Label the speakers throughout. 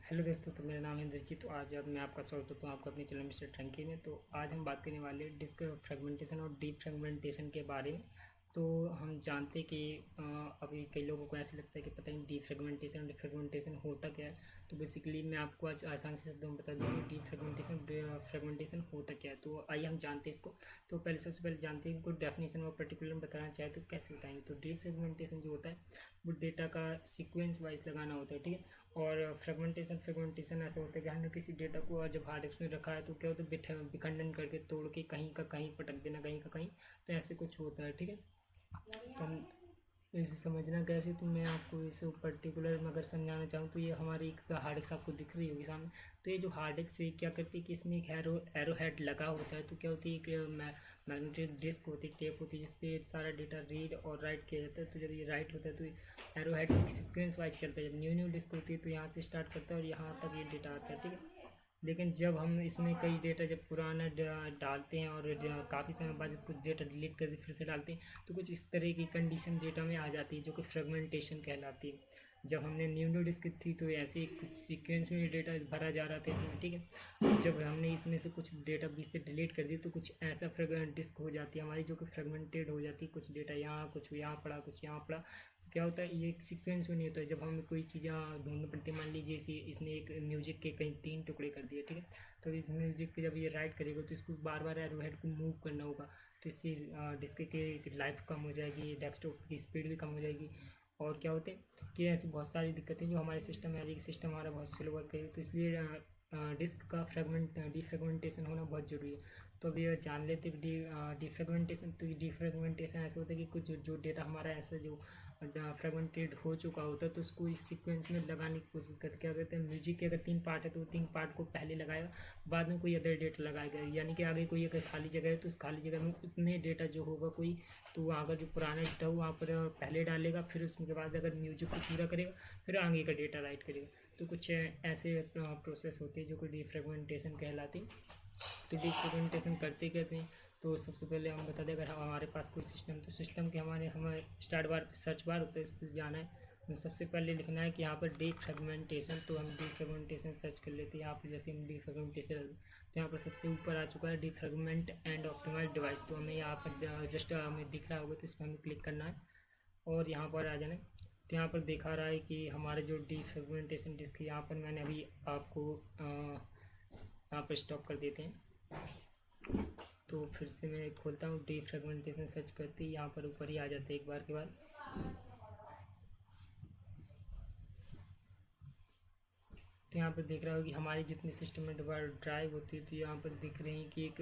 Speaker 1: Hello दोस्तों, तो मेरा नाम है इंद्रजीत। तो आज मैं आपका स्वागत करता हूँ आपको अपने चैनल मिस्टर टंकी में। तो आज हम बात करने वाले डिस्क फ्रेगमेंटेशन और डीप फ्रेगमेंटेशन के बारे में। तो हम जानते कि अभी कई लोगों को ऐसे लगता है कि पता नहीं डीप फ्रेगमेंटेशन डीप फ्रेगमेंटेशन होता क्या है। तो बेसिकली मैं आपको आज आसान से शब्दों में बता दूँ कि डीप फ्रेगमेंटेशन होता क्या है। तो आइए हम जानते हैं इसको। तो पहले सबसे पहले जानते हैं इनको डेफिनेशन और पर्टिकुलर में बताना चाहे तो कैसे बताएंगे। तो डीप फ्रेगमेंटेशन जो होता है वो डेटा का सीक्वेंस वाइज लगाना होता है, ठीक है। और फ्रेगमेंटेशन ऐसा होता है कि हमने किसी डेटा को जब हार्ड डिस्क में रखा है तो क्या होता है विखंडन करके तोड़ के कहीं का कहीं पटक देना, कहीं का कहीं। तो ऐसे कुछ होता है, ठीक है। तो हम इसे समझना कैसे, तो मैं आपको इसे पर्टिकुलर में अगर समझाना चाहूँ तो ये हमारी एक हार्ड डिस्क आपको दिख रही होगी सामने। तो ये जो हार्ड डिस्क से क्या करती है कि इसमें एक एरो हेड लगा होता है। तो क्या होती है कि मैग्नेटिक डिस्क होती है, टेप होती है जिसपे सारा डेटा रीड और राइट किया जाता है। तो जब ये राइट होता है तो एरो हेड सीक्वेंस वाइज चलता है। जब न्यू डिस्क होती है तो यहाँ से स्टार्ट करता है और यहाँ तक ये डेटा आता है, ठीक है। लेकिन जब हम इसमें कई डेटा जब पुराना डालते हैं और काफ़ी समय बाद जब कुछ डेटा डिलीट करके फिर से डालते हैं तो कुछ इस तरह की कंडीशन डेटा में आ जाती है जो कि फ्रेगमेंटेशन कहलाती है। जब हमने न्यूनो डिस्क थी तो ऐसे ही कुछ सीक्वेंस में डेटा भरा जा रहा था इसमें, ठीक है। जब हमने इसमें से कुछ डेटा बीच से डिलीट कर दी तो कुछ ऐसा फ्रेगमेंट डिस्क हो जाती है हमारी जो कि फ्रेगमेंटेड हो जाती है। कुछ डेटा यहाँ, कुछ यहाँ पड़ा, कुछ यहाँ पड़ा। क्या होता है ये एक सीक्वेंस में नहीं होता है। जब हमें कोई चीज़ ढूंढनी पड़ती है, मान लीजिए इसने एक म्यूजिक के कहीं 3 टुकड़े कर दिए, ठीक है। तो इस म्यूजिक के जब ये राइट करेगा तो इसको बार बार एरो हेड को मूव करना होगा। तो इससे डिस्क की लाइफ कम हो जाएगी, डेस्कटॉप की स्पीड भी कम हो जाएगी। और क्या होते हैं कि ऐसी बहुत सारी दिक्कतें जो हमारे सिस्टम में आ जाएगी। सिस्टम हमारा बहुत स्लो वर्क करेगा, तो इसलिए डिस्क का डिफ्रेगमेंटेशन होना बहुत ज़रूरी है। तो अभी जान लेते हैं डिफ्रेगमेंटेशन। तो डिफ्रेगमेंटेशन ऐसा होता है कि कुछ जो डेटा हमारा ऐसा जो फ्रेगमेंटेड हो चुका होता है तो उसको इस सीक्वेंस में लगाने की कोशिश करते। क्या कहते हैं म्यूजिक के अगर 3 पार्ट है तो 3 पार्ट को पहले लगाएगा, बाद में कोई अदर डेटा लगाएगा। यानी कि आगे कोई अगर खाली जगह है तो उस खाली जगह में उतने डेटा जो होगा कोई, तो वहाँ का जो पुराना डेटा हो वहाँ पर पहले डालेगा। फिर उसके बाद अगर म्यूजिक को पूरा करेगा फिर आगे का डेटा राइट करेगा। तो कुछ ऐसे प्रोसेस होते हैं जो कि डिफ्रेगमेंटेशन कहलाती है। तो डिफ्रेगमेंटेशन करते कहते हैं। तो सबसे पहले हम बता दें अगर हमारे पास कोई सिस्टम, तो सिस्टम के हमें स्टार्ट बार सर्च बार होता है, इस पर जाना है। तो सबसे पहले लिखना है कि यहाँ पर डिफ्रेगमेंटेशन। तो हम डिफ्रेगमेंटेशन सर्च कर लेते हैं। यहाँ पर जैसे हम डिफ्रेगमेंटेशन तो यहाँ पर सबसे ऊपर आ चुका है डिफ्रेगमेंट एंड ऑप्टिमाइज डिवाइस। तो हमें यहाँ पर जस्ट हमें दिख रहा होगा तो इस पर हमें क्लिक करना है और यहाँ पर आ जाना है। तो यहाँ पर देखा रहा है कि हमारे जो डिफ्रेगमेंटेशन डिस्क यहाँ पर मैंने अभी आपको यहाँ पर स्टॉप कर देते हैं। तो फिर से मैं खोलता हूँ डिफ्रेगमेंटेशन सर्च करते ही यहाँ पर ऊपर ही आ जाते हैं एक बार के बाद। तो यहाँ पर देख रहा हो कि हमारी जितने सिस्टम में ड्राइव होती है तो यहाँ पर दिख रही है कि एक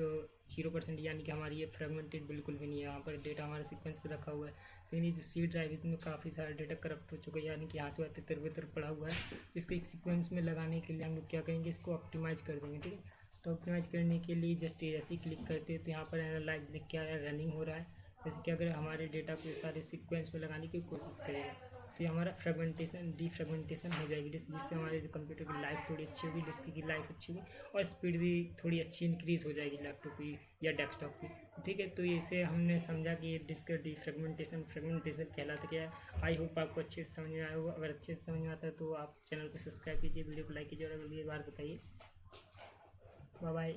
Speaker 1: 0%, यानी कि हमारी ये फ्रेगमेंटेड बिल्कुल भी नहीं है। यहाँ पर डेटा हमारे सीक्वेंस पे रखा हुआ है। लेकिन ये जो सी ड्राइव है इसमें काफ़ी सारा डेटा करप्ट हो चुका है, यानी कि यहाँ से तितर बितर पड़ा हुआ है। तो इसको एक सीक्वेंस में लगाने के लिए हम लोग क्या करेंगे, इसको ऑप्टिमाइज़ कर देंगे, ठीक है। तो ऑप्टिमाइज़ करने के लिए जस्ट ऐसे ही क्लिक करते हैं तो यहाँ पर एनालाइज लिख के रनिंग हो रहा है। जैसे कि अगर हमारे डेटा को सारे सीक्वेंस में लगाने की कोशिश करेगा तो ये हमारा फ्रेगमेंटेशन डिफ्रेगमेंटेशन हो जाएगी जिससे हमारे जो कंप्यूटर की लाइफ थोड़ी अच्छी होगी, डिस्क की लाइफ अच्छी होगी और स्पीड भी थोड़ी अच्छी इंक्रीज़ हो जाएगी लैपटॉप की या डेस्कटॉप की, ठीक है। तो इसे हमने समझा कि ये डिस्क डिफ्रेगमेंटेशन फ्रेगमेंटेशन कहलाता क्या है। आई होप आपको अच्छे से समझ में आया होगा। अगर अच्छे से समझ में आता है तो आप चैनल को सब्सक्राइब कीजिए, वीडियो को लाइक कीजिए और अगली बार बताइए। Bye bye.